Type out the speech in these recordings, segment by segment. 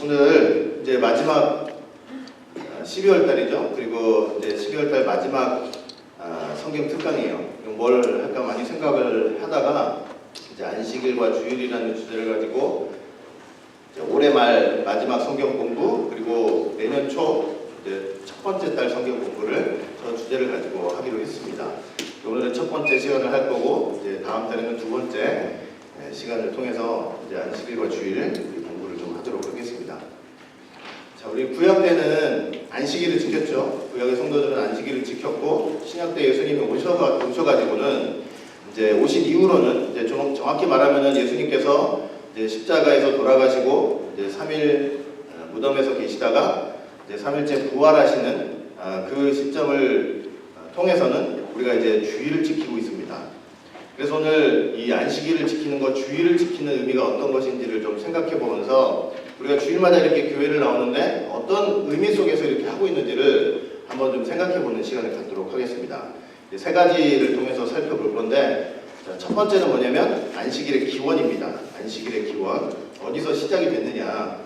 오늘 이제 마지막 12월 달이죠. 그리고 이제 12월 달 마지막 성경 특강이에요. 뭘 할까 많이 생각을 하다가 이제 안식일과 주일이라는 주제를 가지고 올해 말 마지막 성경 공부 그리고 내년 초 이제 첫 번째 달 성경 공부를 저 주제를 가지고 하기로 했습니다. 오늘은 첫 번째 시간을 할 거고 이제 다음 달에는 두 번째 시간을 통해서 이제 안식일과 주일 공부를 좀 하도록 하겠습니다. 자, 우리 구약 때는 안식일을 지켰죠. 구약의 성도들은 안식일을 지켰고 신약 때 예수님이 오셔가지고는 이제 오신 이후로는 이제 좀 정확히 말하면은 예수님께서 이제 십자가에서 돌아가시고 이제 3일 무덤에서 계시다가 이제 3일째 부활하시는 그 시점을 통해서는 우리가 이제 주일을 지키고 있습니다. 그래서 오늘 이 안식일을 지키는 것, 주일을 지키는 의미가 어떤 것인지를 좀 생각해 보면서 우리가 주일마다 이렇게 교회를 나오는데 어떤 의미 속에서 이렇게 하고 있는지를 한번 좀 생각해 보는 시간을 갖도록 하겠습니다. 세 가지를 통해서 살펴볼 건데 첫 번째는 뭐냐면 안식일의 기원입니다. 안식일의 기원. 어디서 시작이 됐느냐.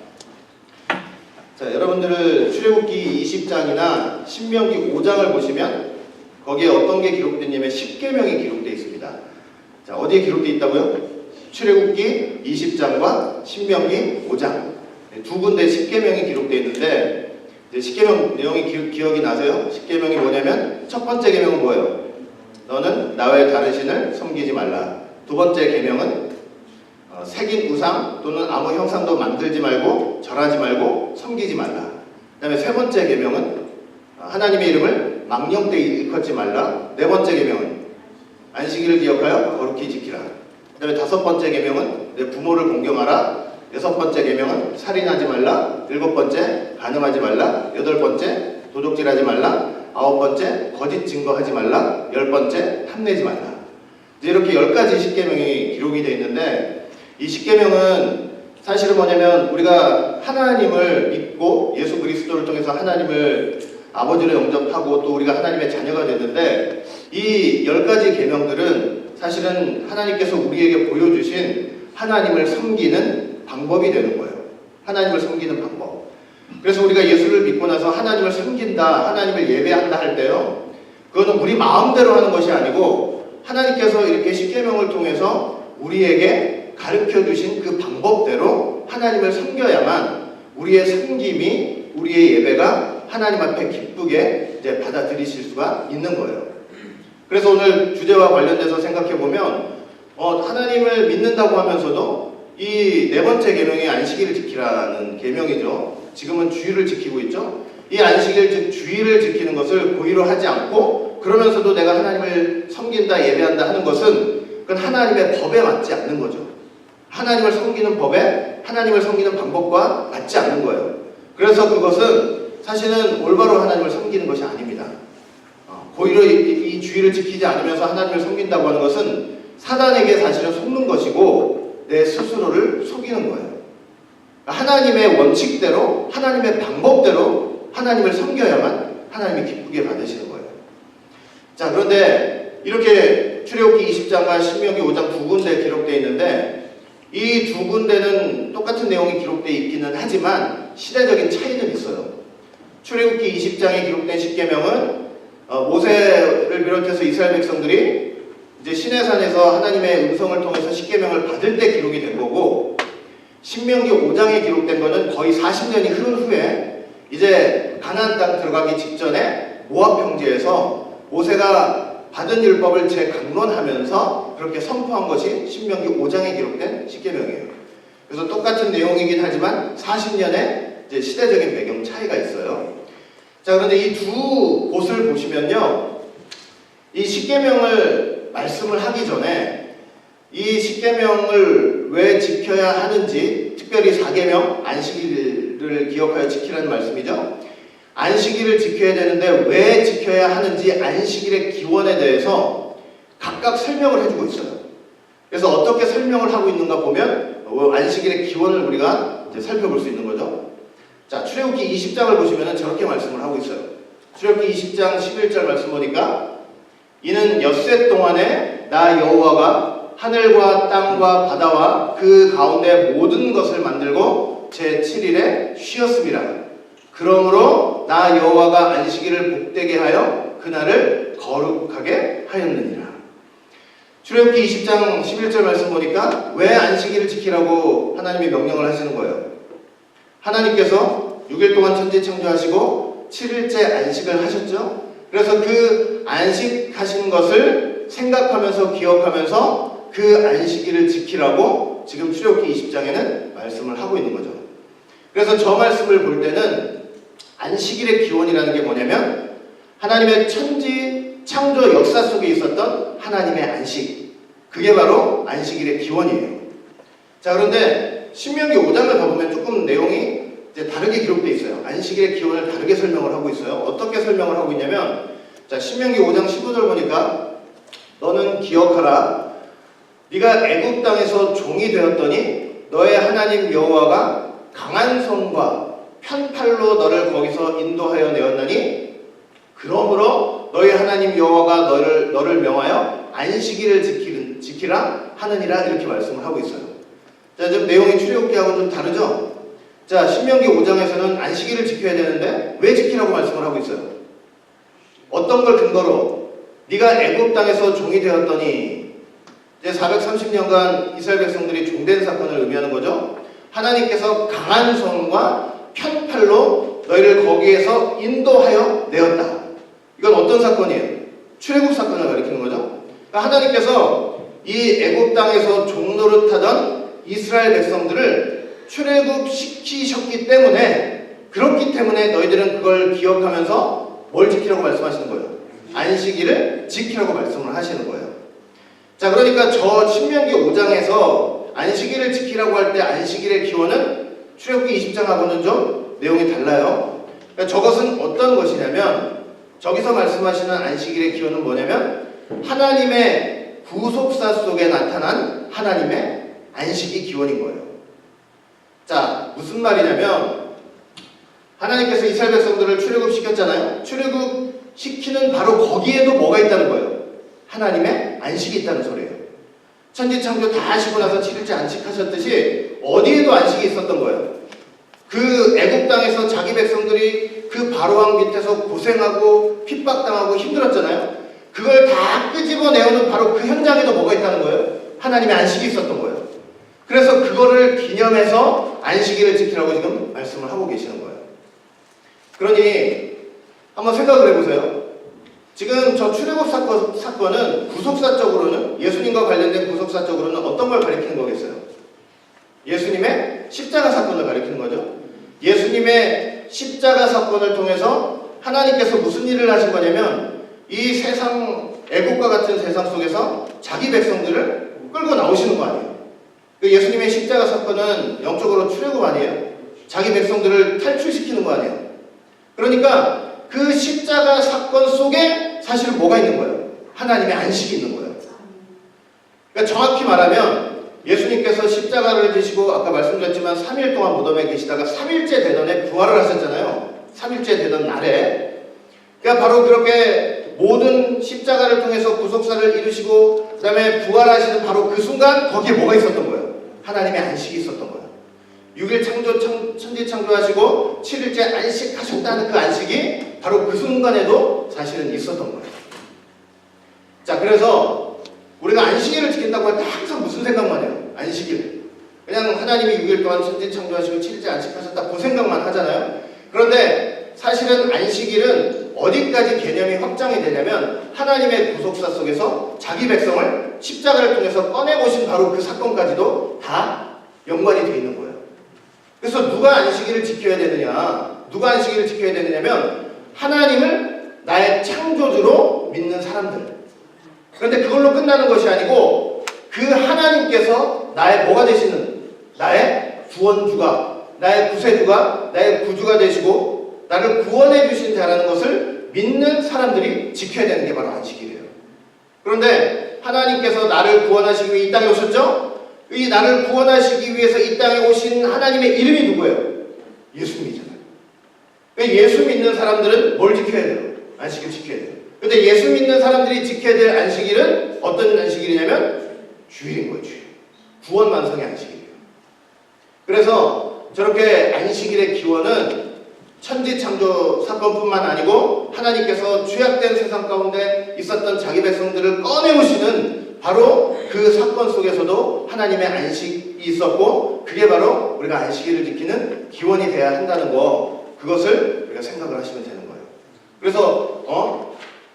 자, 여러분들 출애굽기 20장이나 신명기 5장을 보시면 거기에 어떤 게 기록됐냐면 10계명이 기록되어 있습니다. 자, 어디에 기록되어 있다고요? 출애굽기 20장과 신명기 5장 두 군데 10계명이 기록되어 있는데 이제 10계명 내용이 기억이 나세요? 10계명이 뭐냐면 첫 번째 계명은 뭐예요? 너는 나 외 다른 신을 섬기지 말라. 두 번째 계명은 새긴 우상 또는 아무 형상도 만들지 말고 절하지 말고 섬기지 말라. 그 다음에 세 번째 계명은 하나님의 이름을 망령되이 일컫지 말라. 네 번째 계명은 안식일을 기억하여 거룩히 지키라. 그 다음에 다섯 번째 계명은 내 부모를 공경하라. 여섯 번째 계명은 살인하지 말라. 일곱 번째 간음하지 말라. 여덟 번째 도둑질하지 말라. 아홉 번째 거짓 증거하지 말라. 열 번째 탐내지 말라. 이렇게 10가지 10계명이 기록이 되어 있는데 이 10계명은 사실은 뭐냐면 우리가 하나님을 믿고 예수 그리스도를 통해서 하나님을 아버지로 영접하고 또 우리가 하나님의 자녀가 됐는데 이 10가지 계명들은 사실은 하나님께서 우리에게 보여주신 하나님을 섬기는 방법이 되는 거예요. 하나님을 섬기는 방법. 그래서 우리가 예수를 믿고 나서 하나님을 섬긴다, 하나님을 예배한다 할 때요, 그거는 우리 마음대로 하는 것이 아니고 하나님께서 이렇게 10계명을 통해서 우리에게 가르쳐 주신 그 방법대로 하나님을 섬겨야만 우리의 섬김이, 우리의 예배가 하나님 앞에 기쁘게 이제 받아들이실 수가 있는 거예요. 그래서 오늘 주제와 관련돼서 생각해 보면 하나님을 믿는다고 하면서도 이 네 번째 계명이 안식일을 지키라는 계명이죠. 지금은 주일을 지키고 있죠. 이 안식일 즉 주일을 지키는 것을 고의로 하지 않고 그러면서도 내가 하나님을 섬긴다 예배한다 하는 것은 그건 하나님의 법에 맞지 않는 거죠. 하나님을 섬기는 법에 하나님을 섬기는 방법과 맞지 않는 거예요. 그래서 그것은 사실은 올바로 하나님을 섬기는 것이 아닙니다. 고의로 이 주일을 지키지 않으면서 하나님을 섬긴다고 하는 것은 사단에게 사실은 속는 것이고 내 스스로를 속이는 거예요. 하나님의 원칙대로 하나님의 방법대로 하나님을 섬겨야만 하나님이 기쁘게 받으시는 거예요. 자, 그런데 이렇게 출애굽기 20장과 신명기 5장 두 군데 기록되어 있는데 이 두 군데는 똑같은 내용이 기록되어 있기는 하지만 시대적인 차이는 있어요. 출애굽기 20장에 기록된 10계명은 모세를 비롯해서 이스라엘 백성들이 이제 시내산에서 하나님의 음성을 통해서 10계명을 받을 때 기록이 된 거고 신명기 5장에 기록된 거는 거의 40년이 흐른 후에 이제 가나안 땅 들어가기 직전에 모압 평지에서 모세가 받은 율법을 재강론하면서 그렇게 선포한 것이 신명기 5장에 기록된 10계명이에요. 그래서 똑같은 내용이긴 하지만 40년의 이제 시대적인 배경 차이가 있어요. 자, 그런데 이 두 곳을 보시면요, 이 10계명을 말씀을 하기 전에 이 10계명을 왜 지켜야 하는지, 특별히 4계명 안식일을 기억하여 지키라는 말씀이죠. 안식일을 지켜야 되는데 왜 지켜야 하는지 안식일의 기원에 대해서 각각 설명을 해주고 있어요. 그래서 어떻게 설명을 하고 있는가 보면 안식일의 기원을 우리가 이제 살펴볼 수 있는 거죠. 자, 출애굽기 20장을 보시면 저렇게 말씀을 하고 있어요. 출애굽기 20장 11절 말씀 보니까 이는 엿새 동안에 나 여호와가 하늘과 땅과 바다와 그 가운데 모든 것을 만들고 제7일에 쉬었습니다. 그러므로 나 여호와가 안식일을 복되게 하여 그날을 거룩하게 하였느니라. 출애굽기 20장 11절 말씀 보니까 왜 안식일을 지키라고 하나님이 명령을 하시는 거예요? 하나님께서 6일 동안 천지 창조하시고 7일째 안식을 하셨죠. 그래서 그 안식하신 것을 생각하면서 기억하면서 그 안식일을 지키라고 지금 출애굽기 20장에는 말씀을 하고 있는 거죠. 그래서 저 말씀을 볼 때는 안식일의 기원이라는 게 뭐냐면 하나님의 천지 창조 역사 속에 있었던 하나님의 안식, 그게 바로 안식일의 기원이에요. 자, 그런데 신명기 5장을 가보면 조금 내용이 이제 다르게 기록되어 있어요. 안식일의 기원을 다르게 설명을 하고 있어요. 어떻게 설명을 하고 있냐면, 자, 신명기 5장 15절 보니까 너는 기억하라. 네가 애굽 땅에서 종이 되었더니 너의 하나님 여호와가 강한 손과 편팔로 너를 거기서 인도하여 내었나니 그러므로 너희 하나님 여호와가 너를 명하여 안식일을 지키라 하느니라, 이렇게 말씀을 하고 있어요. 자, 지금 내용이 출애굽기하고는 좀 다르죠? 자, 신명기 5장에서는 안식일을 지켜야 되는데 왜 지키라고 말씀을 하고 있어요? 어떤 걸 근거로? 네가 애굽 땅에서 종이 되었더니, 이제 430년간 이스라엘 백성들이 종된 사건을 의미하는 거죠. 하나님께서 강한 손과 편팔로 너희를 거기에서 인도하여 내었다. 이건 어떤 사건이에요? 출애굽 사건을 가리키는 거죠. 그러니까 하나님께서 이 애굽 땅에서 종노릇하던 이스라엘 백성들을 출애굽시키셨기 때문에, 그렇기 때문에 너희들은 그걸 기억하면서 뭘 지키라고 말씀하시는 거예요? 안식일을 지키라고 말씀을 하시는 거예요. 자, 그러니까 저 신명기 5장에서 안식일을 지키라고 할 때 안식일의 기원은 출애굽기 20장하고는 좀 내용이 달라요. 그러니까 저것은 어떤 것이냐면, 저기서 말씀하시는 안식일의 기원은 뭐냐면 하나님의 구속사 속에 나타난 하나님의 안식이 기원인 거예요. 자, 무슨 말이냐면 하나님께서 이스라엘 백성들을 출애굽시켰잖아요. 출애굽시키는 바로 거기에도 뭐가 있다는 거예요? 하나님의 안식이 있다는 소리예요. 천지창조 다 하시고 나서 7일째 안식하셨듯이 어디에도 안식이 있었던 거예요. 그 애굽 땅에서 자기 백성들이 그 바로왕 밑에서 고생하고 핍박당하고 힘들었잖아요. 그걸 다 끄집어내오는 바로 그 현장에도 뭐가 있다는 거예요? 하나님의 안식이 있었던 거예요. 그래서 그거를 기념해서 안식일을 지키라고 지금 말씀을 하고 계시는 거예요. 그러니 한번 생각을 해보세요. 지금 저 출애굽 사건은 구속사적으로는, 예수님과 관련된 구속사적으로는 어떤 걸 가리키는 거겠어요? 예수님의 십자가 사건을 가리키는 거죠. 예수님의 십자가 사건을 통해서 하나님께서 무슨 일을 하신 거냐면 이 세상, 애국과 같은 세상 속에서 자기 백성들을 끌고 나오시는 거 아니에요. 예수님의 십자가 사건은 영적으로 출애굽 아니에요? 자기 백성들을 탈출시키는 거 아니에요? 그러니까 그 십자가 사건 속에 사실 뭐가 있는 거예요? 하나님의 안식이 있는 거예요. 그러니까 정확히 말하면 예수님께서 십자가를 지시고 아까 말씀드렸지만 3일 동안 무덤에 계시다가 3일째 되던 해 부활을 하셨잖아요. 3일째 되던 날에. 그러니까 바로 그렇게 모든 십자가를 통해서 구속사를 이루시고 그 다음에 부활하시는 바로 그 순간 거기에 뭐가 있었던 거예요? 하나님의 안식이 있었던 거예요. 6일 천지 창조하시고 7일째 안식하셨다는 그 안식이 바로 그 순간에도 사실은 있었던 거예요. 자, 그래서 우리가 안식일을 지킨다고 할 때 항상 무슨 생각만 해요? 안식일. 그냥 하나님이 6일 동안 천지 창조하시고 7일째 안식하셨다, 그 생각만 하잖아요. 그런데 사실은 안식일은 어디까지 개념이 확장이 되냐면 하나님의 구속사 속에서 자기 백성을 십자가를 통해서 꺼내보신 바로 그 사건까지도 다 연관이 되어 있는 거예요. 그래서 누가 안식일을 지켜야 되느냐? 누가 안식일을 지켜야 되느냐면 하나님을 나의 창조주로 믿는 사람들. 그런데 그걸로 끝나는 것이 아니고 그 하나님께서 나의 뭐가 되시는, 나의 구원주가, 나의 구세주가, 나의 구주가 되시고 나를 구원해 주신 자라는 것을 믿는 사람들이 지켜야 되는 게 바로 안식일이에요. 그런데 하나님께서 나를 구원하시기 위해 이 땅에 오셨죠? 이 나를 구원하시기 위해서 이 땅에 오신 하나님의 이름이 누구예요? 예수님이잖아요. 예수 믿는 사람들은 뭘 지켜야 돼요? 안식일 지켜야 돼요. 근데 예수 믿는 사람들이 지켜야 될 안식일은 어떤 안식일이냐면 주일인 거예요. 주일. 구원 완성의 안식일이에요. 그래서 저렇게 안식일의 기원은 천지창조 사건뿐만 아니고 하나님께서 죄악된 세상 가운데 있었던 자기 백성들을 꺼내오시는 바로 그 사건 속에서도 하나님의 안식이 있었고, 그게 바로 우리가 안식일을 지키는 기원이 돼야 한다는 거, 그것을 우리가 생각을 하시면 되는 거예요. 그래서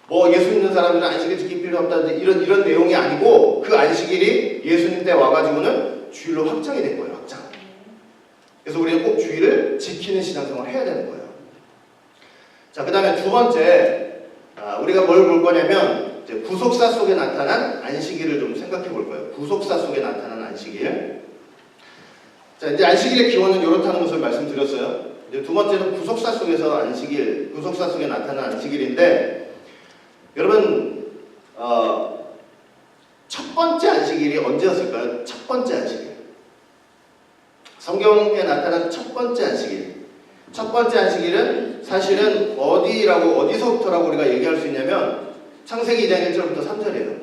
뭐 예수 믿는 사람들은 안식일 지킬 필요 없다 이런 내용이 아니고, 그 안식일이 예수님 때 와가지고는 주일로 확장이 된 거예요. 확장. 그래서 우리는 꼭 주일을 지키는 신앙생활을 해야 되는 거예요. 자, 그 다음에 두 번째, 우리가 뭘 볼 거냐면 이제 구속사 속에 나타난 안식일을 좀 생각해 볼 거예요. 구속사 속에 나타난 안식일. 자, 이제 안식일의 기원은 이렇다는 것을 말씀드렸어요. 이제 두 번째는 구속사 속에서 안식일, 구속사 속에 나타난 안식일인데, 여러분 첫 번째 안식일이 언제였을까요? 첫 번째 안식일. 성경에 나타난 첫 번째 안식일. 첫 번째 안식일은 사실은 어디서부터라고 우리가 얘기할 수 있냐면 창세기 2장 1절부터 3절이에요.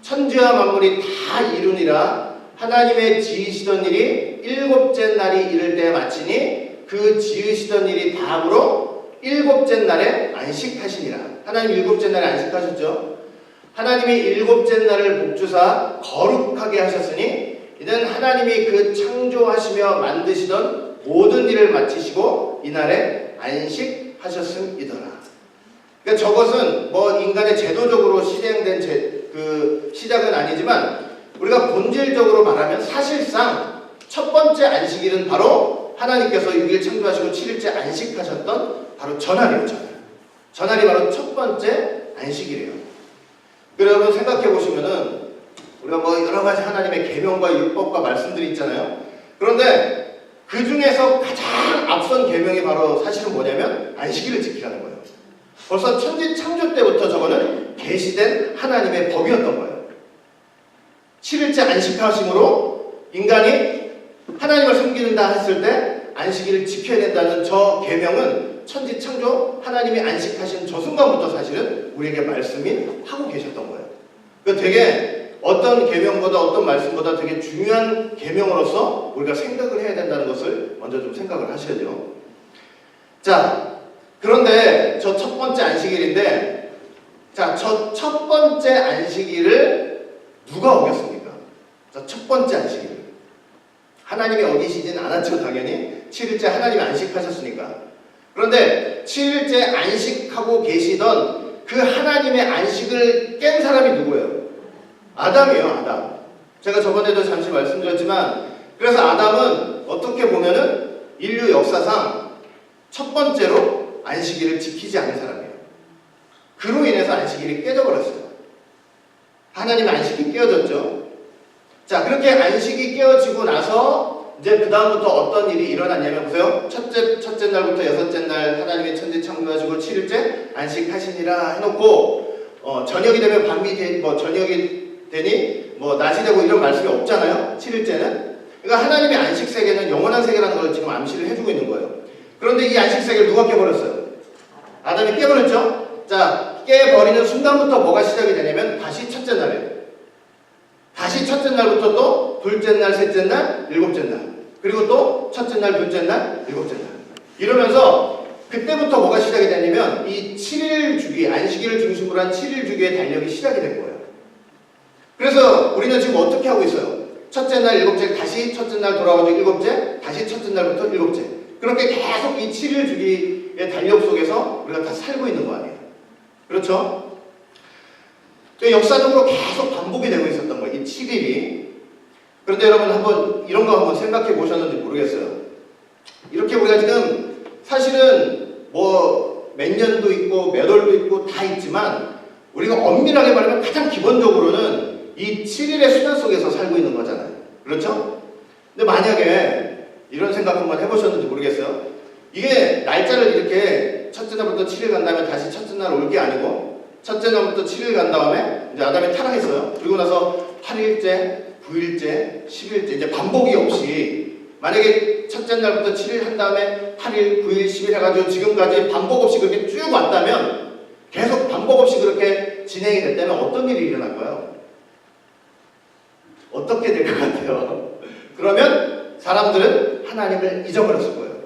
천지와 만물이 다 이루니라 하나님의 지으시던 일이 일곱째 날이 이를 때에 마치니 그 지으시던 일이 다음으로 일곱째 날에 안식하시니라. 하나님 일곱째 날에 안식하셨죠. 하나님이 일곱째 날을 복주사 거룩하게 하셨으니 이는 하나님이 그 창조하시며 만드시던 모든 일을 마치시고 이날에 안식하셨음이더라. 그러니까 저것은 뭐 인간의 제도적으로 시행된 그 시작은 아니지만, 우리가 본질적으로 말하면 사실상 첫 번째 안식일은 바로 하나님께서 6일 창조하시고 7일째 안식하셨던 바로 전날이에요. 전날이 바로 첫 번째 안식일이에요. 그래서 여러분 생각해 보시면은 우리가 뭐 여러 가지 하나님의 계명과 율법과 말씀들이 있잖아요. 그런데 그 중에서 가장 앞선 계명이 바로 사실은 뭐냐면 안식일을 지키라는 거예요. 벌써 천지 창조 때부터 저거는 계시된 하나님의 법이었던 거예요. 7일째 안식하심으로 인간이 하나님을 섬긴다 했을 때 안식일을 지켜야 된다는 저 계명은 천지 창조 하나님이 안식하신 저 순간부터 사실은 우리에게 말씀이 하고 계셨던 거예요. 그 되게 어떤 계명보다 어떤 말씀보다 되게 중요한 계명으로서 우리가 생각을 해야 된다는 것을 먼저 좀 생각을 하셔야죠. 자, 그런데 저 첫 번째 안식일인데, 자, 저 첫 번째 안식일을 누가 어겼습니까? 자, 첫 번째 안식일. 하나님이 어기시진 않았죠, 당연히. 7일째 하나님이 안식하셨으니까. 그런데 7일째 안식하고 계시던 그 하나님의 안식을 깬 사람이 누구예요? 아담이에요, 아담. 제가 저번에도 잠시 말씀드렸지만, 그래서 아담은 어떻게 보면은 인류 역사상 첫 번째로 안식일을 지키지 않은 사람이에요. 그로 인해서 안식일이 깨져버렸어요. 하나님의 안식이 깨어졌죠. 자, 그렇게 안식이 깨어지고 나서 이제 그 다음부터 어떤 일이 일어났냐면, 보세요. 첫째 날부터 여섯째 날 하나님의 천지 창조하시고 7일째 안식하시니라 해놓고, 저녁이 되면 밤이 저녁이 되니 낮이 되고 이런 말씀이 없잖아요. 7일째는. 그러니까 하나님의 안식 세계는 영원한 세계라는 걸 지금 암시를 해주고 있는 거예요. 그런데 이 안식 세계를 누가 깨버렸어요? 아담이 깨버렸죠. 자, 깨버리는 순간부터 뭐가 시작이 되냐면 다시 첫째 날이에요. 다시 첫째 날부터 또 둘째 날, 셋째 날, 일곱째 날, 그리고 또 첫째 날, 둘째 날, 일곱째 날, 이러면서 그때부터 뭐가 시작이 되냐면 이 7일 주기, 안식일을 중심으로 한 7일 주기의 달력이 시작이 된 거예요. 그래서 우리는 지금 어떻게 하고 있어요? 첫째 날, 일곱째, 다시 첫째 날 돌아가지고 일곱째, 다시 첫째 날부터 일곱째. 그렇게 계속 이 7일 주기의 달력 속에서 우리가 다 살고 있는 거 아니에요? 그렇죠? 역사적으로 계속 반복이 되고 있었던 거예요, 이 7일이. 그런데 여러분 한번 이런 거 한번 생각해 보셨는지 모르겠어요. 이렇게 우리가 지금 사실은 몇 년도 있고 몇 월도 있고 다 있지만, 우리가 엄밀하게 말하면 가장 기본적으로는 이 7일의 수단 속에서 살고 있는 거잖아요. 그렇죠? 근데 만약에 이런 생각 한번 해보셨는지 모르겠어요. 이게 날짜를 이렇게 첫째 날부터 7일 간 다음에 다시 첫째 날 올 게 아니고, 첫째 날부터 7일 간 다음에 이제 아담이 타락했어요. 그리고 나서 8일째, 9일째, 10일째 이제 반복이 없이, 만약에 첫째 날부터 7일 한 다음에 8일, 9일, 10일 해가지고 지금까지 반복 없이 그렇게 쭉 왔다면, 계속 반복 없이 그렇게 진행이 됐다면 어떤 일이 일어날까요? 어떻게 될 것 같아요? 그러면 사람들은 하나님을 잊어버렸을 거예요.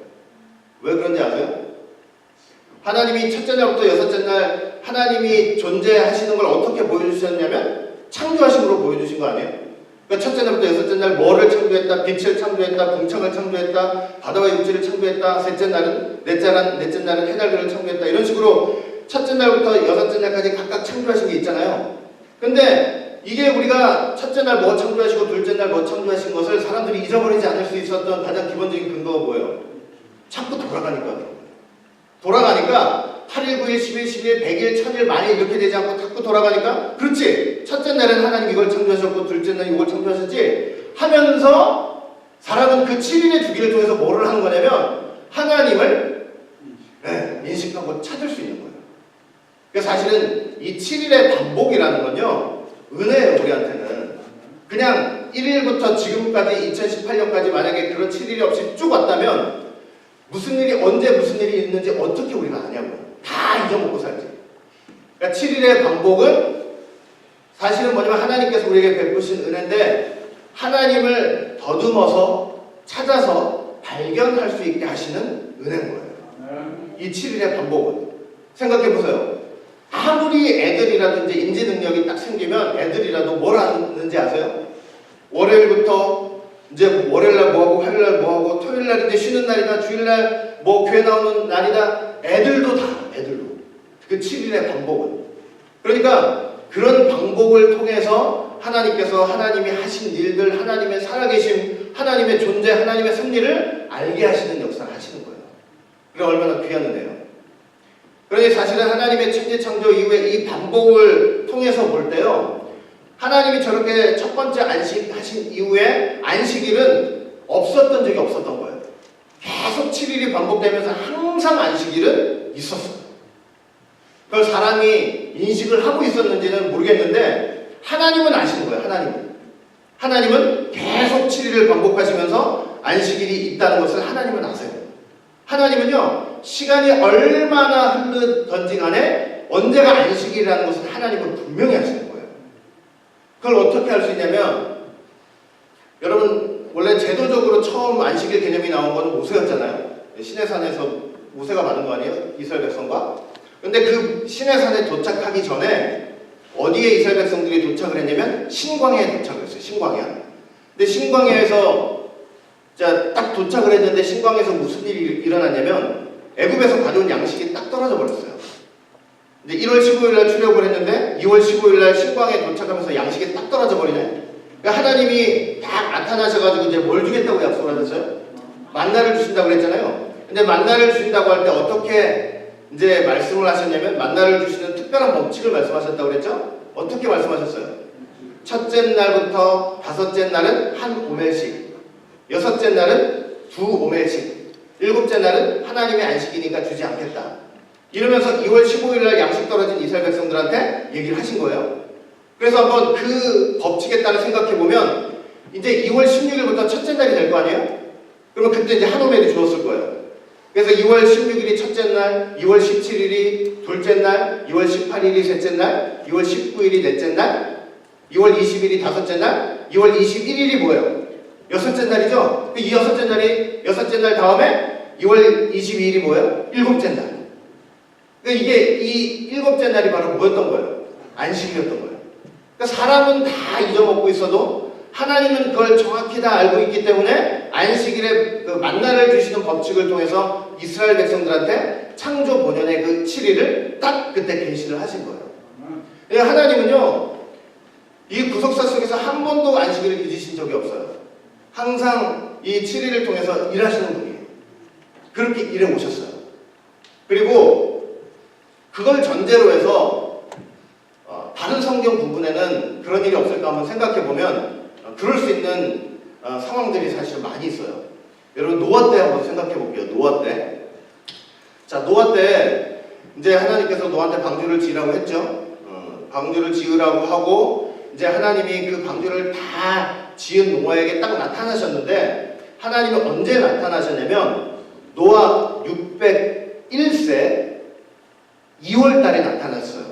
왜 그런지 아세요? 하나님이 첫째 날부터 여섯째 날 하나님이 존재하시는 걸 어떻게 보여주셨냐면 창조하심으로 보여주신 거 아니에요? 그러니까 첫째 날부터 여섯째 날 뭐를 창조했다, 빛을 창조했다, 궁창을 창조했다, 바다와 육지를 창조했다, 넷째 날은 해달들을 창조했다. 이런 식으로 첫째 날부터 여섯째 날까지 각각 창조하신 게 있잖아요. 근데 이게 우리가 첫째 날 뭐 창조하시고 둘째 날 뭐 창조하신 것을 사람들이 잊어버리지 않을 수 있었던 가장 기본적인 근거가 뭐예요? 자꾸 돌아가니까 8일, 9일, 10일, 11일, 100일, 1000일, 만일 이렇게 되지 않고 자꾸 돌아가니까 그렇지. 첫째 날은 하나님 이걸 창조하셨고 둘째 날은 이걸 창조하셨지 하면서 사람은 그 7일의 주기를 통해서 뭐를 하는 거냐면 하나님을 인식하고 찾을 수 있는 거예요. 그러니까 사실은 이 7일의 반복이라는 건요, 은혜예요. 우리한테는 그냥 1일부터 지금까지 2018년까지 만약에 그런 7일이 없이 쭉 왔다면 무슨 일이 언제 무슨 일이 있는지 어떻게 우리가 아냐고요. 다 잊어먹고 살지. 그러니까 7일의 반복은 사실은 뭐냐면 하나님께서 우리에게 베푸신 은혜인데 하나님을 더듬어서 찾아서 발견할 수 있게 하시는 은혜인 거예요. 이 7일의 반복은. 생각해보세요. 아무리 애들이라든지 인지 능력이 딱 생기면 애들이라도 뭘 하는지 아세요? 월요일부터 이제 월요일날 뭐하고 화요일날 뭐하고 토요일날 이제 쉬는 날이다, 주일날 뭐 교회 나오는 날이다. 애들도 그 7일의 반복은. 그러니까 그런 반복을 통해서 하나님께서 하나님이 하신 일들, 하나님의 살아계심, 하나님의 존재, 하나님의 섭리를 알게 하시는 역사를 하시는 거예요. 그게 얼마나 귀한 은혜예요. 그러니 사실은 하나님의 천지 창조 이후에 이 반복을 통해서 볼 때요, 하나님이 저렇게 첫 번째 안식하신 이후에 안식일은 없었던 적이 없었던 거예요. 계속 7일이 반복되면서 항상 안식일은 있었어요. 그걸 사람이 인식을 하고 있었는지는 모르겠는데 하나님은 아시는 거예요. 하나님은 계속 7일을 반복하시면서 안식일이 있다는 것을 하나님은 아세요. 하나님은요, 시간이 얼마나 흐르던지 간에 언제가 안식일이라는 것을 하나님은 분명히 아시는 거예요. 그걸 어떻게 할 수 있냐면, 여러분 원래 제도적으로 처음 안식일 개념이 나온 건 모세였잖아요. 시내산에서 모세가 받은 거 아니에요? 이스라엘 백성과. 근데 그 시내산에 도착하기 전에 어디에 이스라엘 백성들이 도착을 했냐면 신광야에 도착을 했어요. 신광야. 근데 신광야에서 딱 도착을 했는데 신광야에서 무슨 일이 일어났냐면 애굽에서 가져온 양식이 딱 떨어져 버렸어요. 근데 1월 15일 날 출애굽을 했는데 2월 15일 날 신광야에 도착하면서 양식이 딱 떨어져 버리네. 그러니까 하나님이 딱 나타나셔가지고 이제 뭘 주겠다고 약속을 하셨어요? 만나를 주신다고 그랬잖아요. 근데 만나를 주신다고 할 때 어떻게 이제 말씀을 하셨냐면 만나를 주시는 특별한 법칙을 말씀하셨다고 그랬죠? 어떻게 말씀하셨어요? 첫째 날부터 다섯째 날은 한 오멜씩, 여섯째 날은 두 오멜씩, 일곱째 날은 하나님의 안식이니까 주지 않겠다. 이러면서 2월 15일 날 양식 떨어진 이스라엘 백성들한테 얘기를 하신 거예요. 그래서 한번 그 법칙에 따라 생각해 보면 이제 2월 16일부터 첫째 날이 될 거 아니에요? 그러면 그때 이제 한 오멜이 주었을 거예요. 그래서 2월 16일이 첫째 날, 2월 17일이 둘째 날, 2월 18일이 셋째 날, 2월 19일이 넷째 날, 2월 20일이 다섯째 날, 2월 21일이 뭐예요? 여섯째 날이죠? 이 여섯째 날 다음에 2월 22일이 뭐예요? 일곱째 날. 그러니까 이게 이 일곱째 날이 바로 뭐였던 거예요? 안식이었던 거예요. 그러니까 사람은 다 잊어먹고 있어도 하나님은 그걸 정확히 다 알고 있기 때문에 안식일에 그 만나를 주시는 법칙을 통해서 이스라엘 백성들한테 창조 본연의 그 7일을 딱 그때 계시를 하신 거예요. 그러니까 하나님은요, 이 구속사 속에서 한 번도 안식일을 잊으신 적이 없어요. 항상 이 7일을 통해서 일하시는 분이에요. 그렇게 일해 오셨어요. 그리고 그걸 전제로 해서 다른 성경 부분에는 그런 일이 없을까 한번 생각해 보면 그럴 수 있는 상황들이 사실 많이 있어요. 여러분 노아 때 한번 생각해 볼게요. 노아 때. 자, 노아 때 이제 하나님께서 노아한테 방주를 지으라고 했죠. 방주를 지으라고 하고 이제 하나님이 그 방주를 다 지은 노아에게 딱 나타나셨는데 하나님은 언제 나타나셨냐면 노아 601세 2월 달에 나타났어요.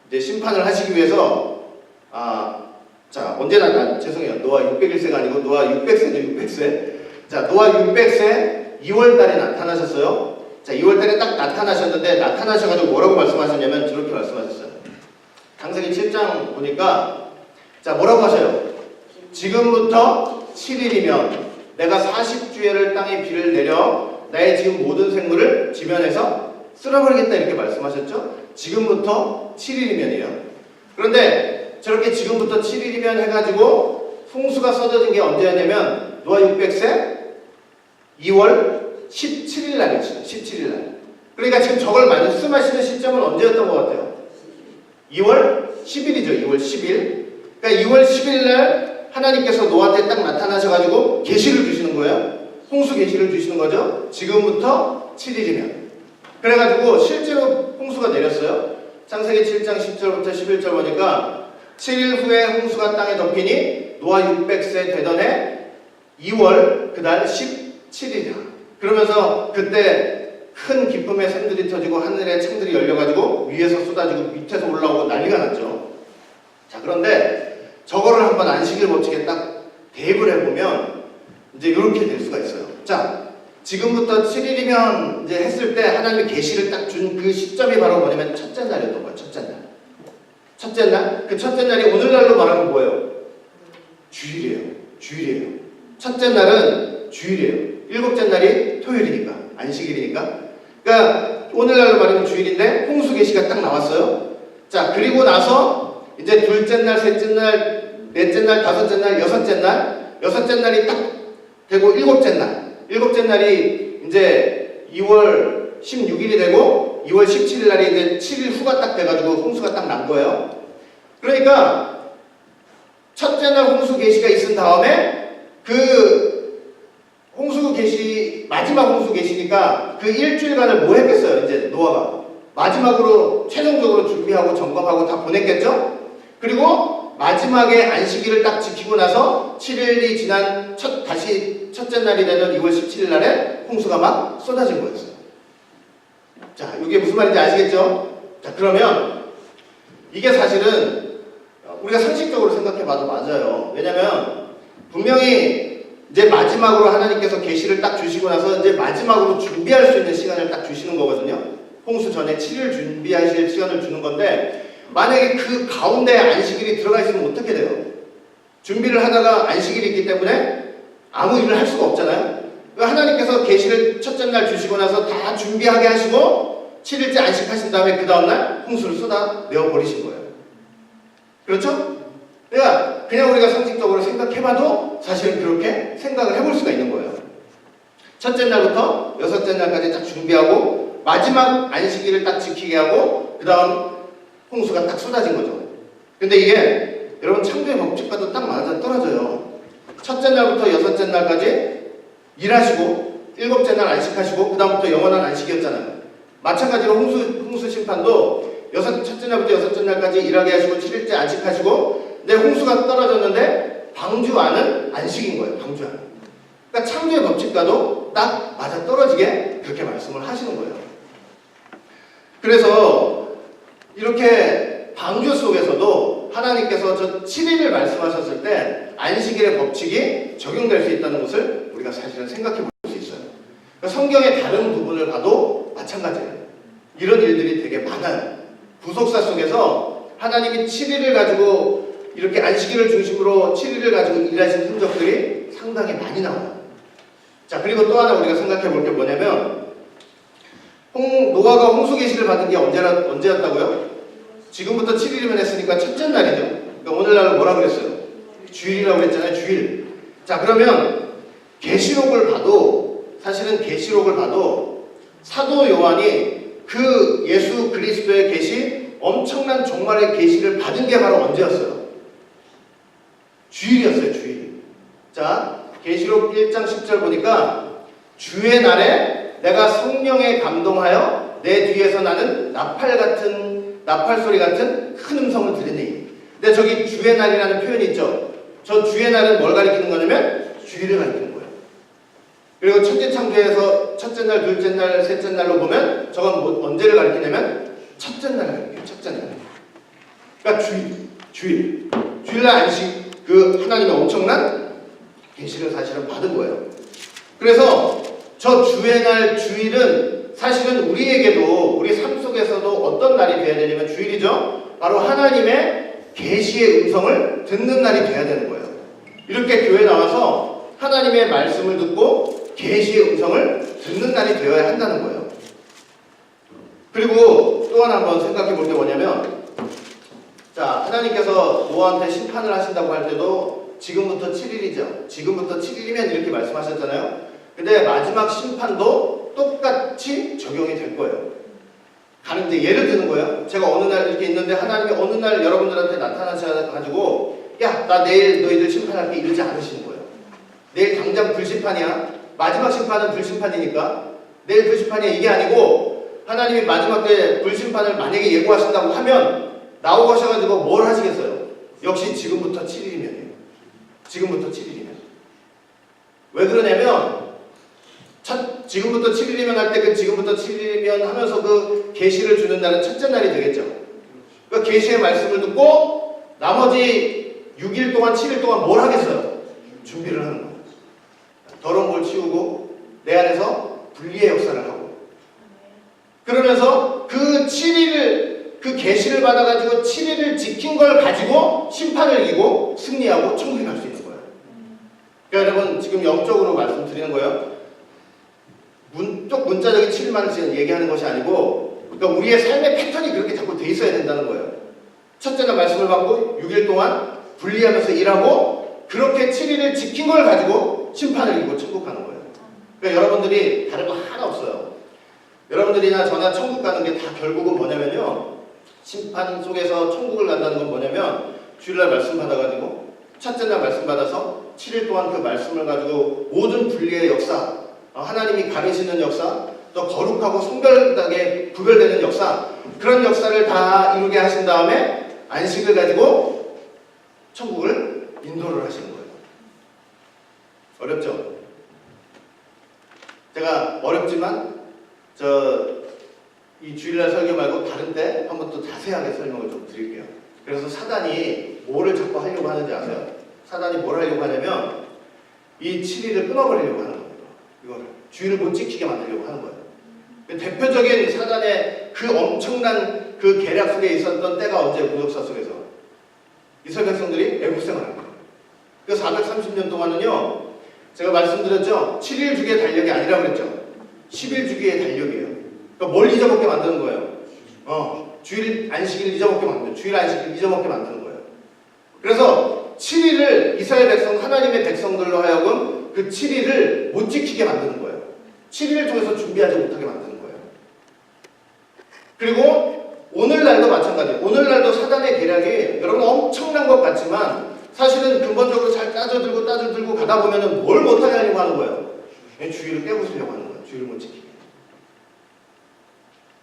이제 심판을 하시기 위해서 자, 언제 죄송해요. 노아 601세가 아니고 노아 600세죠. 600세. 자, 노아 600세 2월 달에 나타나셨어요. 자, 2월 달에 딱 나타나셨는데 나타나셔가지고 뭐라고 말씀하셨냐면 저렇게 말씀하셨어요. 창세기 7장 보니까 자, 뭐라고 하셔요? 지금부터 7일이면 내가 40주야를 땅에 비를 내려 나의 지금 모든 생물을 지면에서 쓸어버리겠다 이렇게 말씀하셨죠? 지금부터 7일이면이에요. 그런데 저렇게 지금부터 7일이면 해가지고 홍수가 쏟아진 게 언제였냐면 노아 600세 2월 17일 날이죠. 17일 날. 그러니까 지금 저걸 말씀하시는 시점은 언제였던 것 같아요? 2월 10일이죠. 2월 10일. 그러니까 2월 10일 날 하나님께서 노아한테 딱 나타나셔가지고 계시를 주시는 거예요. 홍수 계시를 주시는 거죠. 지금부터 7일이면. 그래가지고 실제로 홍수가 내렸어요. 창세기 7장 10절부터 11절 보니까 7일 후에 홍수가 땅에 덮이니 노아 600세 되던 해 2월 그달 17일이야. 그러면서 그때 큰 기쁨의 샘들이 터지고 하늘의 창들이 열려가지고 위에서 쏟아지고 밑에서 올라오고 난리가 났죠. 자, 그런데 저거를 한번 안식일 법칙에 딱 대입을 해보면 이제 이렇게 될 수가 있어요. 자, 지금부터 7일이면 이제 했을 때 하나님이 계시를 딱 준 그 시점이 바로 뭐냐면 첫째 날이었던 거예요. 첫째 날. 첫째 날. 그 첫째 날이 오늘날로 말하면 뭐예요? 주일이에요. 주일이에요. 첫째 날은 주일이에요. 일곱째 날이 토요일이니까. 안식일이니까. 그러니까 오늘날로 말하면 주일인데 홍수 계시가 딱 나왔어요. 자, 그리고 나서 이제 둘째 날, 셋째 날, 넷째 날, 다섯째 날, 여섯째 날, 여섯째 날이 딱 되고 일곱째 날, 일곱째 날이 이제 2월 16일이 되고 2월 17일 날이 이제 7일 후가 딱 돼가지고 홍수가 딱 난 거예요. 그러니까 첫째 날 홍수 계시가 있은 다음에 그 홍수 계시 마지막 홍수 계시니까 그 일주일간을 뭐 했겠어요? 이제 노아가 마지막으로 최종적으로 준비하고 점검하고 다 보냈겠죠? 그리고 마지막에 안식일을 딱 지키고 나서 7일이 지난 다시 첫째 날이 되는 2월 17일 날에 홍수가 막 쏟아진 거였어요. 자, 이게 무슨 말인지 아시겠죠? 자, 그러면 이게 사실은 우리가 상식적으로 생각해봐도 맞아요. 왜냐면 분명히 이제 마지막으로 하나님께서 계시를 딱 주시고 나서 이제 마지막으로 준비할 수 있는 시간을 딱 주시는 거거든요. 홍수 전에 7일 준비하실 시간을 주는 건데 만약에 그 가운데 안식일이 들어가 있으면 어떻게 돼요? 준비를 하다가 안식일이 있기 때문에 아무 일을 할 수가 없잖아요. 하나님께서 계시를 첫째 날 주시고 나서 다 준비하게 하시고 7일째 안식하신 다음에 그 다음날 홍수를 쏟아내어 버리신 거예요. 그렇죠? 그러니까 그냥 우리가 상식적으로 생각해봐도 사실은 그렇게 생각을 해볼 수가 있는 거예요. 첫째 날부터 여섯째 날까지 딱 준비하고 마지막 안식일을 딱 지키게 하고 그 다음 홍수가 딱 쏟아진 거죠. 근데 이게 여러분 창조의 법칙과도 딱 맞아 떨어져요. 첫째 날부터 여섯째 날까지 일하시고 일곱째 날 안식하시고 그 다음부터 영원한 안식이었잖아요. 마찬가지로 홍수 심판도 첫째 날부터 여섯째 날까지 일하게 하시고 7일째 안식하시고 근데 홍수가 떨어졌는데 방주하는 안식인 거예요. 방주하는. 그러니까 창조의 법칙과도 딱 맞아 떨어지게 그렇게 말씀을 하시는 거예요. 그래서 이렇게 방주 속에서도 하나님께서 저 7일을 말씀하셨을 때 안식일의 법칙이 적용될 수 있다는 것을 우리가 사실은 생각해 볼 수 있어요. 그러니까 성경의 다른 부분을 봐도 마찬가지예요. 이런 일들이 되게 많아요. 구속사 속에서 하나님이 7일을 가지고 이렇게 안식일을 중심으로 7일을 가지고 일하신 흔적들이 상당히 많이 나와요. 자, 그리고 또 하나 우리가 생각해 볼 게 뭐냐면 노아가 홍수 계시를 받은 게 언제였다고요? 지금부터 7일이면 했으니까 첫째 날이죠. 그러니까 오늘날은 뭐라 그랬어요? 주일이라고 그랬잖아요. 주일. 자, 그러면 계시록을 봐도 사실은 계시록을 봐도 사도 요한이 그 예수 그리스도의 계시 엄청난 종말의 계시를 받은 게 바로 언제였어요? 주일이었어요. 주일. 자, 계시록 1장 10절 보니까 주의 날에 내가 성령에 감동하여 내 뒤에서 나는 나팔 소리 같은 큰 음성을 들으니. 근데 저기 주의 날이라는 표현이 있죠. 저 주의 날은 뭘 가리키는 거냐면 주일을 가리키는 거예요. 그리고 천지 창조에서 첫째 날, 둘째 날, 셋째 날로 보면 저건 언제를 가리키냐면 첫째 날을 가리켜요. 첫째 날. 그러니까 주일날 안식 그 하나님의 엄청난 계시를 사실은 받은 거예요. 그래서 저 주의 날 주일은 사실은 우리에게도 우리 삶 속에서도 어떤 날이 되어야 되냐면 주일이죠. 바로 하나님의 계시의 음성을 듣는 날이 되어야 되는 거예요. 이렇게 교회 나와서 하나님의 말씀을 듣고 계시의 음성을 듣는 날이 되어야 한다는 거예요. 그리고 또 하나 한번 생각해 볼 게 뭐냐면, 자, 하나님께서 노아한테 심판을 하신다고 할 때도 지금부터 7일이죠. 지금부터 7일이면 이렇게 말씀하셨잖아요. 근데 마지막 심판도 똑같이 적용이 될 거예요. 가는데 예를 드는 거예요. 제가 어느 날 이렇게 있는데 하나님이 어느 날 여러분들한테 나타나셔가지고 야, 나 내일 너희들 심판할게 이러지 않으시는 거예요. 내일 당장 불심판이야. 마지막 심판은 불심판이니까 내일 불심판이야 이게 아니고, 하나님이 마지막 때 불심판을 만약에 예고하신다고 하면 나오고 하셔가지고 뭘 하시겠어요? 역시 지금부터 7일이면이에요. 지금부터 7일이면. 왜 그러냐면 지금부터 7일이면 할 때 그 지금부터 7일이면 하면서 그 계시를 주는 날은 첫째 날이 되겠죠. 그 계시의 말씀을 듣고 나머지 6일 동안 7일 동안 뭘 하겠어요? 준비를 하는 거예요. 더러운 걸 치우고 내 안에서 분리의 역사를 하고, 그러면서 그 7일을 그 계시를 받아가지고 7일을 지킨 걸 가지고 심판을 이기고 승리하고 천국에 갈 수 있는 거예요. 그러니까 여러분 지금 영적으로 말씀드리는 거예요. 문자적인 7일만을 지금 얘기하는 것이 아니고, 그러니까 우리의 삶의 패턴이 그렇게 자꾸 돼 있어야 된다는 거예요. 첫째는 말씀을 받고 6일 동안 분리하면서 일하고 그렇게 7일을 지킨 걸 가지고 심판을 이기고 천국 가는 거예요. 그러니까 여러분들이 다른 거 하나 없어요. 여러분들이나 저나 천국 가는 게 다 결국은 뭐냐면요, 심판 속에서 천국을 간다는 건 뭐냐면 주일날 말씀 받아가지고 첫째 날 말씀 받아서 7일 동안 그 말씀을 가지고 모든 분리의 역사, 하나님이 가르치는 역사, 또 거룩하고 성별하게 구별되는 역사, 그런 역사를 다 이루게 하신 다음에 안식을 가지고 천국을 인도를 하시는 거예요. 어렵죠? 제가 어렵지만 이 주일날 설교 말고 다른 때 한번 또 자세하게 설명을 좀 드릴게요. 그래서 사단이 뭐를 자꾸 하려고 하는지 아세요? 사단이 뭘 하려고 하냐면 이 7일을 끊어버리려고 하는 거예요. 이거를 주일을 못 지키게 만들려고 하는 거예요. 대표적인 사단의 그 엄청난 그 계략 속에 있었던 때가 언제? 무역사 속에서 이스라엘 백성들이 애국 생활을 거예요. 그 430년 동안은요, 제가 말씀드렸죠, 7일 주기의 달력이 아니라고 그랬죠. 10일 주기의 달력이에요. 그러니까 뭘 잊어먹게 만드는 거예요. 주일 안식일 잊어먹게 만드는, 주일 안식일 잊어먹게 만드는 거예요. 그래서 7일을 이스라엘 백성, 하나님의 백성들로 하여금 그 7일을 못 지키게 만드는 거예요. 7일을 통해서 준비하지 못하게 만드는 거예요. 그리고 오늘날도 마찬가지예요. 오늘날도 사단의 계략이 여러분 엄청난 것 같지만 사실은 근본적으로 잘 따져들고 가다 보면은 뭘 못하게 하려고 하는 거예요? 주일을 깨부수려고 하는 거예요. 주일을 못 지키게.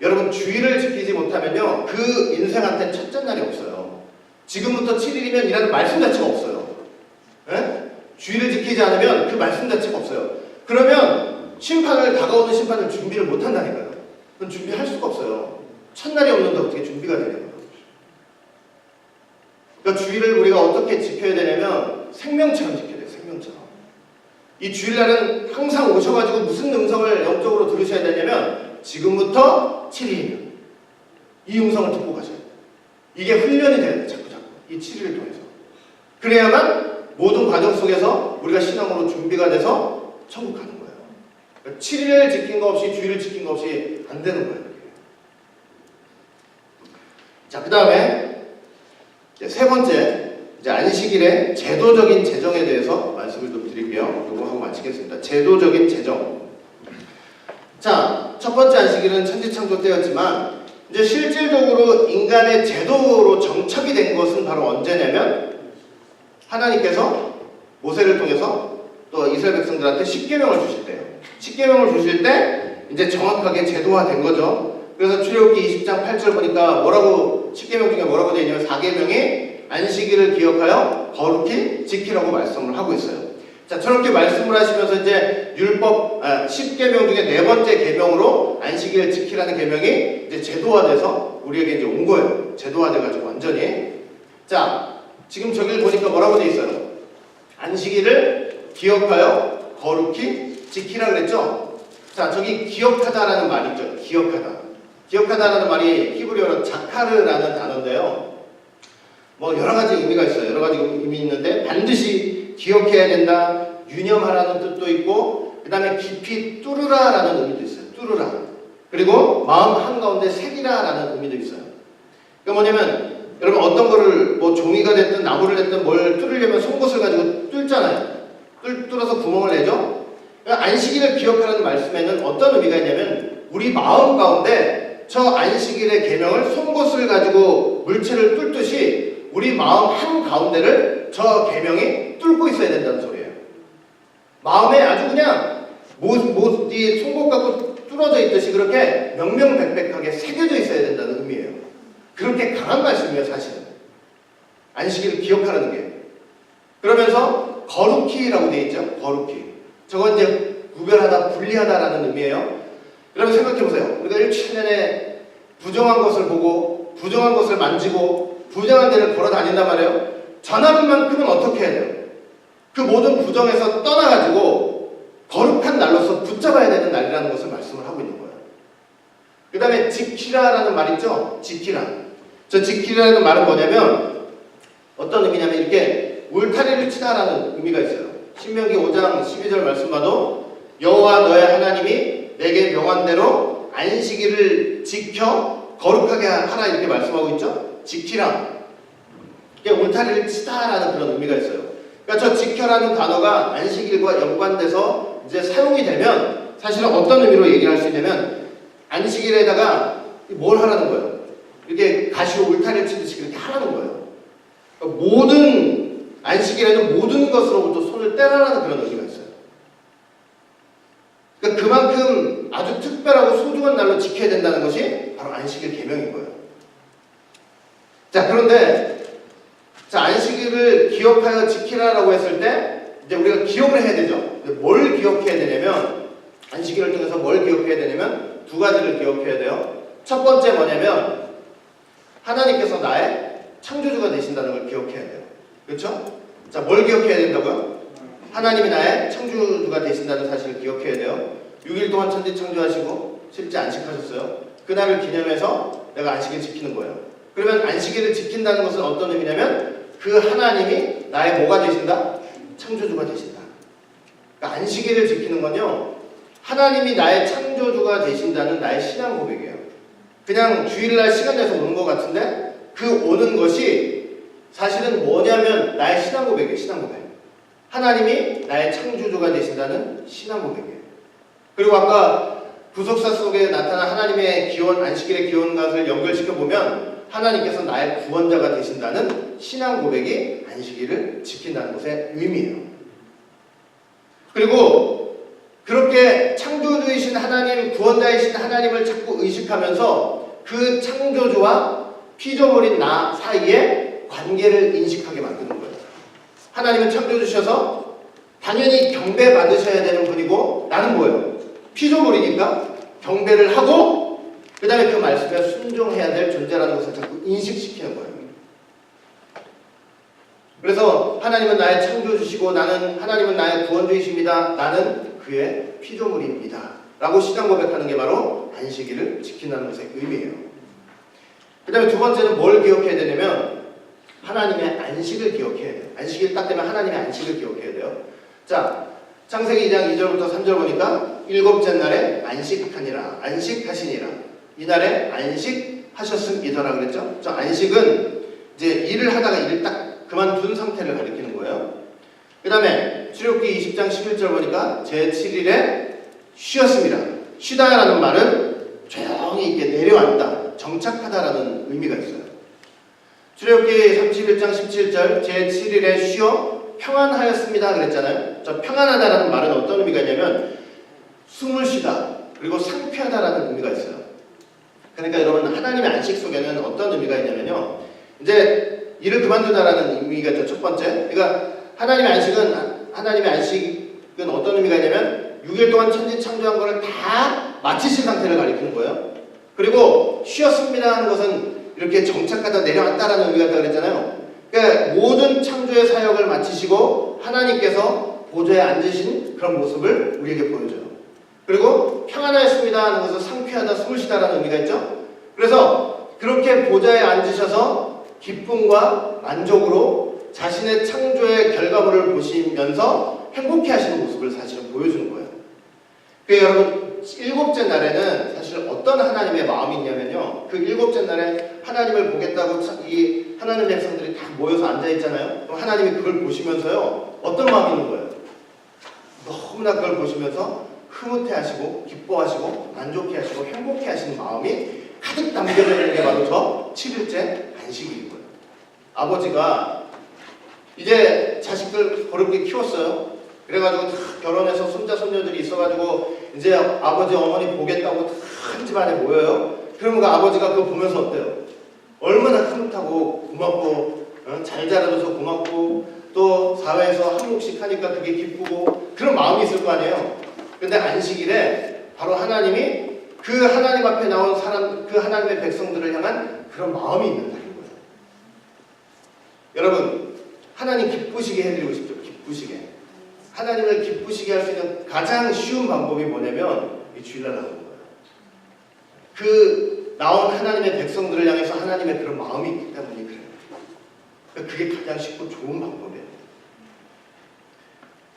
여러분 주일을 지키지 못하면요, 그 인생한테는 첫째 날이 없어요. 지금부터 7일이면 이라는 말씀 자체가 없어요. 에? 주일을 지키지 않으면 그 말씀 자체가 없어요. 그러면 다가오는 심판을 준비를 못한다니까요. 그건 준비할 수가 없어요. 첫날이 없는데 어떻게 준비가 되냐고요. 그러니까 주일을 우리가 어떻게 지켜야 되냐면 생명처럼 지켜야 돼요. 생명처럼. 이 주일날은 항상 오셔가지고 무슨 음성을 영적으로 들으셔야 되냐면 지금부터 7일이면 이 음성을 듣고 가셔야 돼요. 이게 훈련이 돼야 돼요. 자꾸 이 7일을 통해서. 그래야만 모든 과정 속에서 우리가 신앙으로 준비가 돼서 천국 가는 거예요. 그러니까 7일을 지킨 거 없이, 주일을 지킨 거 없이 안 되는 거예요. 자, 그 다음에 세 번째, 이제 안식일의 제도적인 재정에 대해서 말씀을 좀 드릴게요. 이거 하고 마치겠습니다. 제도적인 재정. 자, 첫 번째 안식일은 천지창조 때였지만 이제 실질적으로 인간의 제도로 정착이 된 것은 바로 언제냐면 하나님께서 모세를 통해서 또 이스라엘 백성들한테 십계명을 주실 때예요. 십계명을 주실 때 이제 정확하게 제도화된 거죠. 그래서 출애굽기 20장 8절 보니까 뭐라고, 십계명 중에 뭐라고 되어 있냐면 4계명이 안식일을 기억하여 거룩히 지키라고 말씀을 하고 있어요. 자, 저렇게 말씀을 하시면서 이제 율법 10계명 중에 네 번째 계명으로 안식일을 지키라는 계명이 이제 제도화돼서 우리에게 이제 온 거예요. 제도화돼가지고 완전히. 자, 지금 저기를 보니까 뭐라고 돼 있어요? 안식일을 기억하여 거룩히 지키라 그랬죠? 자, 저기 기억하다라는 말이 있죠. 기억하다. 기억하다라는 말이 히브리어로 자카르라는 단어인데요. 뭐 여러 가지 의미가 있어요. 여러 가지 의미 있는데 반드시 기억해야 된다, 유념하라는 뜻도 있고, 그 다음에 깊이 뚫으라라는 의미도 있어요. 뚫으라. 그리고 마음 한가운데 새기라라는 의미도 있어요. 그러니까 뭐냐면 여러분 어떤 거를 뭐 종이가 됐든 나무를 됐든 뭘 뚫으려면 송곳을 가지고 뚫잖아요. 뚫어서 구멍을 내죠. 그러니까 안식일을 기억하라는 말씀에는 어떤 의미가 있냐면 우리 마음 가운데 저 안식일의 계명을 송곳을 가지고 물체를 뚫듯이 우리 마음 한 가운데를 저 계명이 뚫고 있어야 된다는 소리예요. 마음에 아주 그냥 이 송곳 갖고 뚫어져 있듯이 그렇게 명명백백하게 새겨져 있어야 된다는 의미예요. 그렇게 강한 말씀이에요, 사실은. 안식일을 기억하라는 게. 그러면서 거룩히라고 되어 있죠. 거룩히. 저건 이제 구별하다, 분리하다라는 의미예요. 여러분 생각해보세요. 우리가 일주일 내내 부정한 것을 보고 부정한 것을 만지고 부정한 데를 걸어 다닌단 말이에요. 전하분만큼은 어떻게 해야 돼요? 그 모든 부정에서 떠나가지고 거룩한 날로서 붙잡아야 되는 날이라는 것을 말씀을 하고 있는 거예요. 그 다음에 지키라라는 말 있죠? 지키라. 저 지키라는 말은 뭐냐면 어떤 의미냐면 이렇게 울타리를 치다라는 의미가 있어요. 신명기 5장 12절 말씀 봐도 여호와 너의 하나님이 내게 명한 대로 안식일을 지켜 거룩하게 하라 이렇게 말씀하고 있죠. 지키라. 이게 울타리를 치다라는 그런 의미가 있어요. 그러니까 저 지켜라는 단어가 안식일과 연관돼서 이제 사용이 되면 사실은 어떤 의미로 얘기를 할 수 있냐면 안식일에다가 뭘 하라는 거예요. 이렇게 가시로 울타리를 치듯이 그렇게 하라는 거예요. 그러니까 모든 안식일에는 모든 것으로부터 손을 떼라라는 그런 의미가 있어요. 그러니까 그만큼 아주 특별하고 소중한 날로 지켜야 된다는 것이 바로 안식일 계명인 거예요. 자, 그런데 자, 안식일을 기억하여 지키라라고 했을 때 이제 우리가 기억을 해야 되죠. 뭘 기억해야 되냐면 안식일을 통해서 뭘 기억해야 되냐면 두 가지를 기억해야 돼요. 첫 번째 뭐냐면 하나님께서 나의 창조주가 되신다는 걸 기억해야 돼요. 그렇죠? 자, 뭘 기억해야 된다고요? 하나님이 나의 창조주가 되신다는 사실을 기억해야 돼요. 6일 동안 천지 창조하시고 실제 안식하셨어요. 그날을 기념해서 내가 안식일 지키는 거예요. 그러면 안식일을 지킨다는 것은 어떤 의미냐면 그 하나님이 나의 뭐가 되신다? 창조주가 되신다. 그러니까 안식일을 지키는 건요, 하나님이 나의 창조주가 되신다는 나의 신앙 고백이에요. 그냥 주일날 시간 내서 오는 것 같은데 그 오는 것이 사실은 뭐냐면 나의 신앙 고백이에요. 신앙 고백. 하나님이 나의 창조주가 되신다는 신앙 고백이에요. 그리고 아까 구속사 속에 나타난 하나님의 기원, 안식일의 기원과를 연결시켜 보면 하나님께서 나의 구원자가 되신다는 신앙 고백이 안식일을 지킨다는 것의 의미예요. 그리고 그렇게 창조주이신 하나님, 구원자이신 하나님을 자꾸 의식하면서 그 창조주와 피조물인 나 사이에 관계를 인식하게 만드는 거예요. 하나님은 창조주셔서 당연히 경배받으셔야 되는 분이고 나는 뭐예요? 피조물이니까 경배를 하고 그 다음에 그 말씀에 순종해야 될 존재라는 것을 자꾸 인식시키는 거예요. 그래서 하나님은 나의 창조주시고 하나님은 나의 구원주이십니다. 나는 그의 피조물입니다. 라고 신앙 고백하는 게 바로 안식일을 지킨다는 것의 의미예요. 그 다음에 두 번째는 뭘 기억해야 되냐면 하나님의 안식을 기억해야 돼요. 안식일 딱 되면 하나님의 안식을 기억해야 돼요. 자, 창세기 2장 2절부터 3절 보니까 일곱째 날에 안식하니라, 안식하시니라. 이날에 안식하셨음이더라 그랬죠. 저 안식은 이제 일을 하다가 일을 딱 그만둔 상태를 가리키는 거예요. 그 다음에 출애굽기 20장 11절 보니까 제7일에 쉬었습니다. 쉬다라는 말은 조용히 이렇게 내려앉다, 정착하다라는 의미가 있어요. 출애굽기 31장 17절 제7일에 쉬어 평안하였습니다 그랬잖아요. 저 평안하다라는 말은 어떤 의미가 있냐면 숨을 쉬다 그리고 상쾌하다라는 의미가 있어요. 그러니까 여러분 하나님의 안식 속에는 어떤 의미가 있냐면요, 이제 일을 그만두다라는 의미가 있죠. 첫 번째, 그러니까 하나님의 안식은 어떤 의미가 있냐면 6일 동안 천지 창조한 것을 다 마치신 상태를 가리키는 거예요. 그리고 쉬었습니다 하는 것은 이렇게 정착하다 내려앉다라는 의미가 있다고 그랬잖아요. 그러니까 모든 창조의 사역을 마치시고 하나님께서 보좌에 앉으신 그런 모습을 우리에게 보여줘요. 그리고 평안하였습니다 하는 것은 상쾌하다, 숨을 쉬다라는 의미가 있죠. 그래서 그렇게 보좌에 앉으셔서 기쁨과 만족으로 자신의 창조의 결과물을 보시면서 행복해 하시는 모습을 사실은 보여주는 거예요. 그래서 여러분, 일곱째 날에는 사실 어떤 하나님의 마음이 있냐면요, 그 일곱째 날에 하나님을 보겠다고 이 하나님의 백성들이 다 모여서 앉아있잖아요. 그럼 하나님이 그걸 보시면서요, 어떤 마음이 있는 거예요? 너무나 그걸 보시면서 흐뭇해 하시고 기뻐하시고 만족해 하시고 행복해 하시는 마음이 가득 담겨져 있는 게 바로 저 7일째 안식일인 거예요. 아버지가 이제 자식들 거룩하게 키웠어요. 그래가지고 다 결혼해서 손자 손녀들이 있어가지고 이제 아버지 어머니 보겠다고 다 한 집안에 모여요. 그러면 그 아버지가 그거 보면서 어때요? 얼마나 흐뭇하고 고맙고 잘 자라줘서 고맙고 또 사회에서 한 몫씩 하니까 그게 기쁘고 그런 마음이 있을 거 아니에요. 근데 안식일에 바로 하나님이 그 하나님 앞에 나온 사람, 그 하나님의 백성들을 향한 그런 마음이 있는 날인 거예요. 여러분, 하나님 기쁘시게 해드리고 싶죠. 기쁘시게. 하나님을 기쁘시게 할 수 있는 가장 쉬운 방법이 뭐냐면 이 주일날 나오는 거예요. 그 나온 하나님의 백성들을 향해서 하나님의 그런 마음이 있기 때문에 그래요. 그게 가장 쉽고 좋은 방법이에요.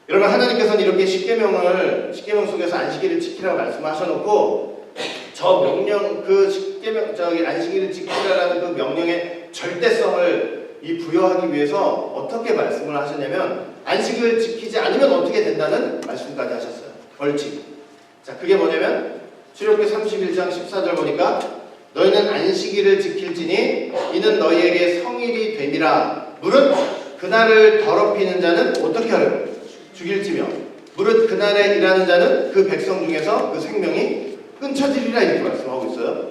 여러분, 하나님께서는 이렇게 십계명 속에서 안식일을 지키라고 말씀하셔놓고 저 명령, 그 십계명, 저기 안식일을 지키라라는 그 명령의 절대성을 부여하기 위해서 어떻게 말씀을 하셨냐면 안식일을 지키지 않으면 어떻게 된다는 말씀까지 하셨어요. 벌칙. 자, 그게 뭐냐면 출애굽기 31장 14절 보니까 너희는 안식일을 지킬지니 이는 너희에게 성일이 됨이라. 무릇 그날을 더럽히는 자는 어떻게 하려고? 죽일지며 무릇 그날에 일하는 자는 그 백성 중에서 그 생명이 끊쳐지리라 이렇게 말씀하고 있어요.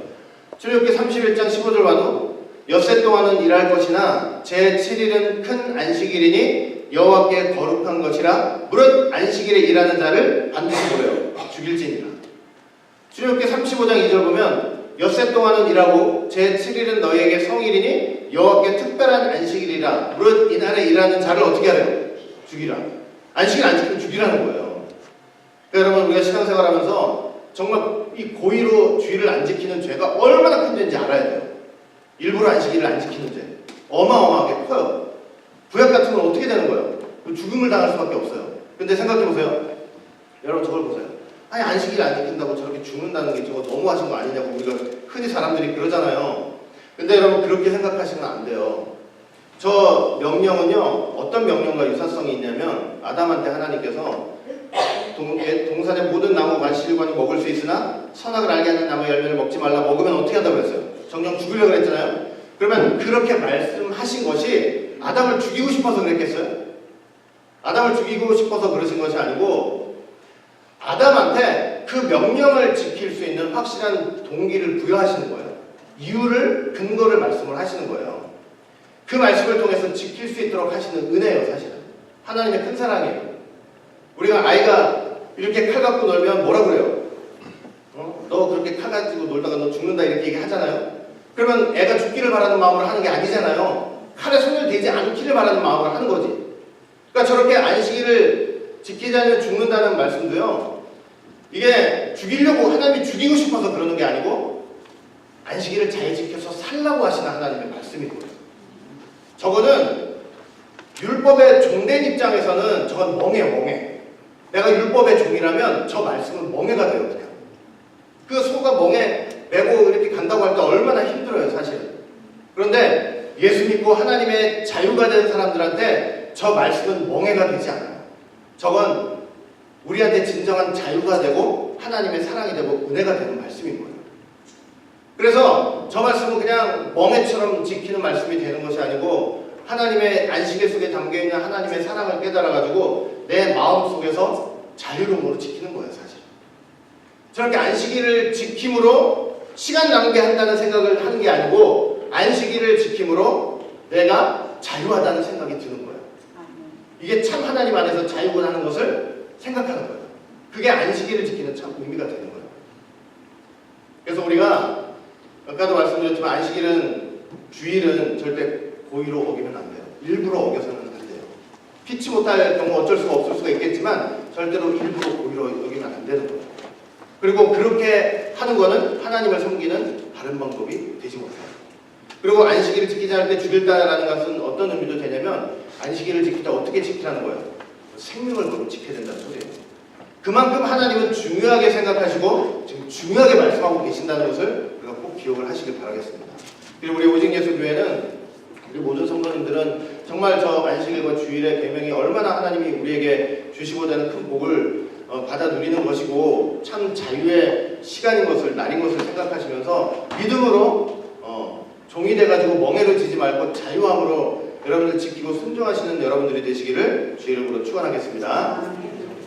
출애굽기 31장 15절 봐도 엿새 동안은 일할 것이나 제7일은 큰 안식일이니 여호와께 거룩한 것이라. 무릇 안식일에 일하는 자를 반드시 뭐래요? 죽일지니라. 출애굽기 35장 2절 보면 엿새 동안은 일하고 제7일은 너희에게 성일이니 여호와께 특별한 안식일이라. 무릇 이날에 일하는 자를 어떻게 하래요? 죽이라. 안식일 안 지키면 죽이라는 거예요. 그러니까 여러분, 우리가 신앙생활하면서 정말 이 고의로 주일을 안 지키는 죄가 얼마나 큰 죄인지 알아야 돼요. 일부러 안식일을 안 지키는 죄 어마어마하게 커요. 구약 같은 건 어떻게 되는 거예요? 죽음을 당할 수밖에 없어요. 근데 생각해보세요. 여러분, 저걸 보세요. 아니, 안식일 안 지킨다고 저렇게 죽는다는 게 저거 너무하신 거 아니냐고 우리가 흔히 사람들이 그러잖아요. 근데 여러분, 그렇게 생각하시면 안 돼요. 저 명령은요, 어떤 명령과 유사성이 있냐면 아담한테 하나님께서 동산의 모든 나무 과실과는 먹을 수 있으나 선악을 알게 하는 나무 열매를 먹지 말라. 먹으면 어떻게 한다고 했어요? 정녕 죽으려고 그랬잖아요. 그러면 그렇게 말씀하신 것이 아담을 죽이고 싶어서 그랬겠어요? 아담을 죽이고 싶어서 그러신 것이 아니고 아담한테 그 명령을 지킬 수 있는 확실한 동기를 부여하시는 거예요. 이유를, 근거를 말씀을 하시는 거예요. 그 말씀을 통해서 지킬 수 있도록 하시는 은혜예요, 사실은. 하나님의 큰 사랑이에요. 우리가 아이가 이렇게 칼 갖고 놀면 뭐라 그래요? 너 그렇게 칼 가지고 놀다가 너 죽는다 이렇게 얘기하잖아요. 그러면 애가 죽기를 바라는 마음으로 하는 게 아니잖아요. 칼에 손을 대지 않기를 바라는 마음으로 하는 거지. 그러니까 저렇게 안식일을 지키지 않으면 죽는다는 말씀도요, 이게 죽이려고 하나님이 죽이고 싶어서 그러는 게 아니고 안식일을 잘 지켜서 살라고 하시는 하나님의 말씀인 거예요. 저거는 율법의 종된 입장에서는 저건 멍해요, 멍해. 내가 율법의 종이라면 저 말씀은 멍해가 돼요, 그냥. 그 소가 멍에 메고 이렇게 간다고 할 때 얼마나 힘들어요, 사실은. 그런데 예수 믿고 하나님의 자유가 된 사람들한테 저 말씀은 멍해가 되지 않아요. 저건 우리한테 진정한 자유가 되고 하나님의 사랑이 되고 은혜가 되는 말씀인 거예요. 그래서 저 말씀은 그냥 멍해처럼 지키는 말씀이 되는 것이 아니고 하나님의 안식일 속에 담겨있는 하나님의 사랑을 깨달아가지고 내 마음 속에서 자유로움으로 지키는 거예요, 사실. 저렇게 안식일을 지킴으로 시간 낭비한다는 생각을 하는 게 아니고 안식일을 지킴으로 내가 자유하다는 생각이 드는 거예요. 이게 참 하나님 안에서 자유가 하는 것을 생각하는 거예요. 그게 안식일을 지키는 참 의미가 되는 거예요. 그래서 우리가 아까도 말씀드렸지만 안식일은, 주일은 절대 고의로 어기면 안 돼요. 일부러 어겨서는 안 돼요. 피치 못할 경우 어쩔 수가 없을 수가 있겠지만 절대로 일부러 고의로 여기면 안 되는 거예요. 그리고 그렇게 하는 거는 하나님을 섬기는 다른 방법이 되지 못해요. 그리고 안식일을 지키지 않을 때 죽일다라는 것은 어떤 의미도 되냐면 안식일을 지킬 때 어떻게 지키라는 거예요? 생명을 걸고 지켜야 된다는 소리예요. 그만큼 하나님은 중요하게 생각하시고 지금 중요하게 말씀하고 계신다는 것을 우리가 꼭 기억을 하시길 바라겠습니다. 그리고 우리 오직예수교회는 우리 모든 성도님들은 정말 저 안식일과 주일의 계명이 얼마나 하나님이 우리에게 주시고자 하는 큰 복을 받아 누리는 것이고 참 자유의 시간인 것을, 날인 것을 생각하시면서 믿음으로 종이 돼가지고 멍해로지지 말고 자유함으로 여러분들 지키고 순종하시는 여러분들이 되시기를 주의 이름으로 축원하겠습니다.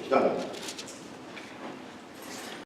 기도합니다.